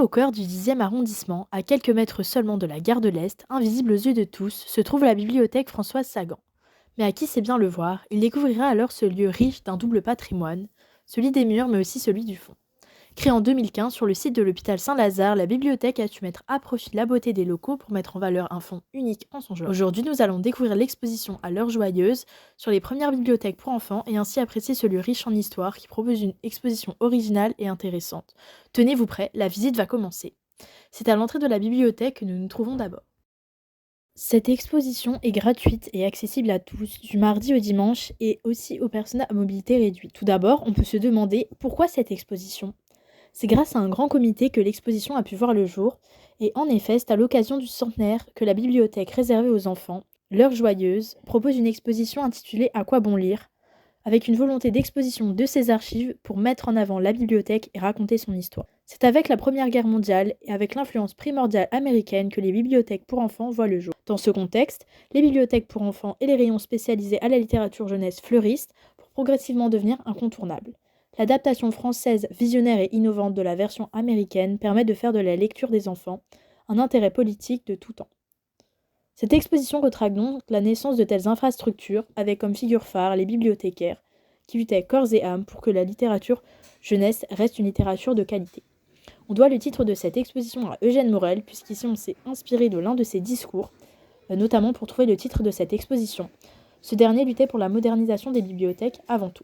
au cœur du 10e arrondissement, à quelques mètres seulement de la gare de l'Est, invisible aux yeux de tous, se trouve la bibliothèque Françoise Sagan. Mais à qui sait bien le voir, il découvrira alors ce lieu riche d'un double patrimoine, celui des murs mais aussi celui du fond. Créée en 2015 sur le site de l'hôpital Saint-Lazare, la bibliothèque a su mettre à profit la beauté des locaux pour mettre en valeur un fonds unique en son genre. Aujourd'hui, nous allons découvrir l'exposition à l'heure joyeuse sur les premières bibliothèques pour enfants et ainsi apprécier ce lieu riche en histoire qui propose une exposition originale et intéressante. Tenez-vous prêts, la visite va commencer. C'est à l'entrée de la bibliothèque que nous nous trouvons d'abord. Cette exposition est gratuite et accessible à tous, du mardi au dimanche et aussi aux personnes à mobilité réduite. Tout d'abord, on peut se demander pourquoi cette exposition. C'est grâce à un grand comité que l'exposition a pu voir le jour, et en effet, c'est à l'occasion du centenaire que la bibliothèque réservée aux enfants, l'Heure Joyeuse, propose une exposition intitulée À quoi bon lire, avec une volonté d'exposition de ses archives pour mettre en avant la bibliothèque et raconter son histoire. C'est avec la Première Guerre mondiale et avec l'influence primordiale américaine que les bibliothèques pour enfants voient le jour. Dans ce contexte, les bibliothèques pour enfants et les rayons spécialisés à la littérature jeunesse fleurissent pour progressivement devenir incontournables. L'adaptation française visionnaire et innovante de la version américaine permet de faire de la lecture des enfants un intérêt politique de tout temps. Cette exposition retrace donc la naissance de telles infrastructures, avec comme figure phare les bibliothécaires, qui luttaient corps et âme pour que la littérature jeunesse reste une littérature de qualité. On doit le titre de cette exposition à Eugène Morel, puisqu'ici on s'est inspiré de l'un de ses discours, notamment pour trouver le titre de cette exposition. Ce dernier luttait pour la modernisation des bibliothèques avant tout.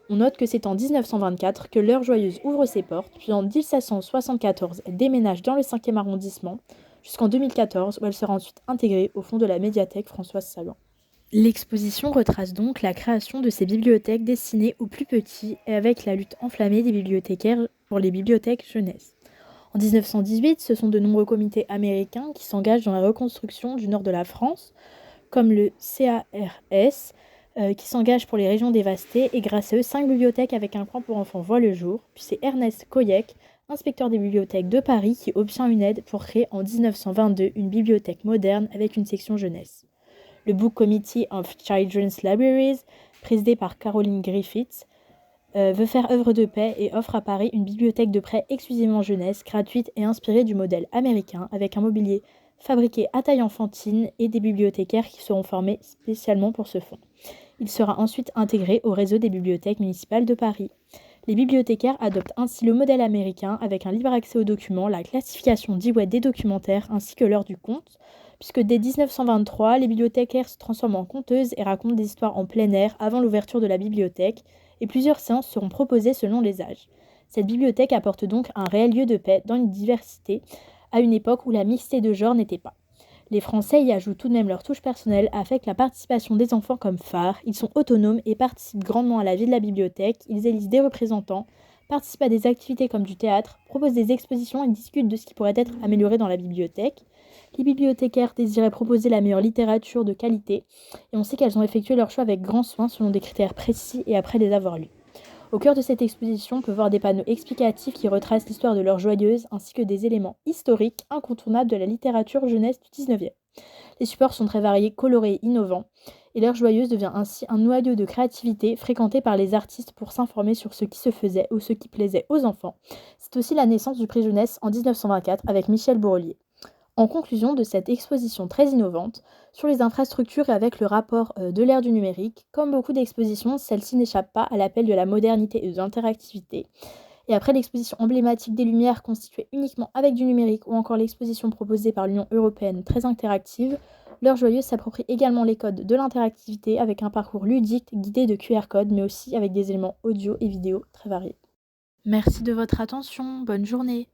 On note que c'est en 1924 que l'Heure Joyeuse ouvre ses portes, puis en 1774 elle déménage dans le 5e arrondissement, jusqu'en 2014 où elle sera ensuite intégrée au fond de la médiathèque Françoise Sagan. L'exposition retrace donc la création de ces bibliothèques destinées aux plus petits et avec la lutte enflammée des bibliothécaires pour les bibliothèques jeunesse. En 1918, ce sont de nombreux comités américains qui s'engagent dans la reconstruction du nord de la France, comme le CARS, qui s'engage pour les régions dévastées, et grâce à eux, 5 bibliothèques avec un plan pour enfants voient le jour. Puis c'est Ernest Koyek, inspecteur des bibliothèques de Paris, qui obtient une aide pour créer en 1922 une bibliothèque moderne avec une section jeunesse. Le Book Committee of Children's Libraries, présidé par Caroline Griffiths, veut faire œuvre de paix et offre à Paris une bibliothèque de prêt exclusivement jeunesse, gratuite et inspirée du modèle américain, avec un mobilier fabriqué à taille enfantine et des bibliothécaires qui seront formés spécialement pour ce fonds. Il sera ensuite intégré au réseau des bibliothèques municipales de Paris. Les bibliothécaires adoptent ainsi le modèle américain avec un libre accès aux documents, la classification d'e-web des documentaires ainsi que l'heure du conte, puisque dès 1923, les bibliothécaires se transforment en conteuses et racontent des histoires en plein air avant l'ouverture de la bibliothèque, et plusieurs séances seront proposées selon les âges. Cette bibliothèque apporte donc un réel lieu de paix dans une diversité, à une époque où la mixité de genre n'était pas. Les Français y ajoutent tout de même leur touche personnelle avec la participation des enfants comme phare. Ils sont autonomes et participent grandement à la vie de la bibliothèque. Ils élisent des représentants, participent à des activités comme du théâtre, proposent des expositions et discutent de ce qui pourrait être amélioré dans la bibliothèque. Les bibliothécaires désiraient proposer la meilleure littérature de qualité et on sait qu'elles ont effectué leur choix avec grand soin selon des critères précis et après les avoir lus. Au cœur de cette exposition, on peut voir des panneaux explicatifs qui retracent l'histoire de l'heure joyeuse, ainsi que des éléments historiques incontournables de la littérature jeunesse du 19e. Les supports sont très variés, colorés et innovants, et l'heure joyeuse devient ainsi un noyau de créativité fréquenté par les artistes pour s'informer sur ce qui se faisait ou ce qui plaisait aux enfants. C'est aussi la naissance du prix jeunesse en 1924 avec Michel Bourlier. En conclusion de cette exposition très innovante, sur les infrastructures et avec le rapport de l'ère du numérique, comme beaucoup d'expositions, celle-ci n'échappe pas à l'appel de la modernité et de l'interactivité. Et après l'exposition emblématique des Lumières constituée uniquement avec du numérique ou encore l'exposition proposée par l'Union européenne très interactive, l'heure joyeuse s'approprie également les codes de l'interactivité avec un parcours ludique guidé de QR codes mais aussi avec des éléments audio et vidéo très variés. Merci de votre attention, bonne journée.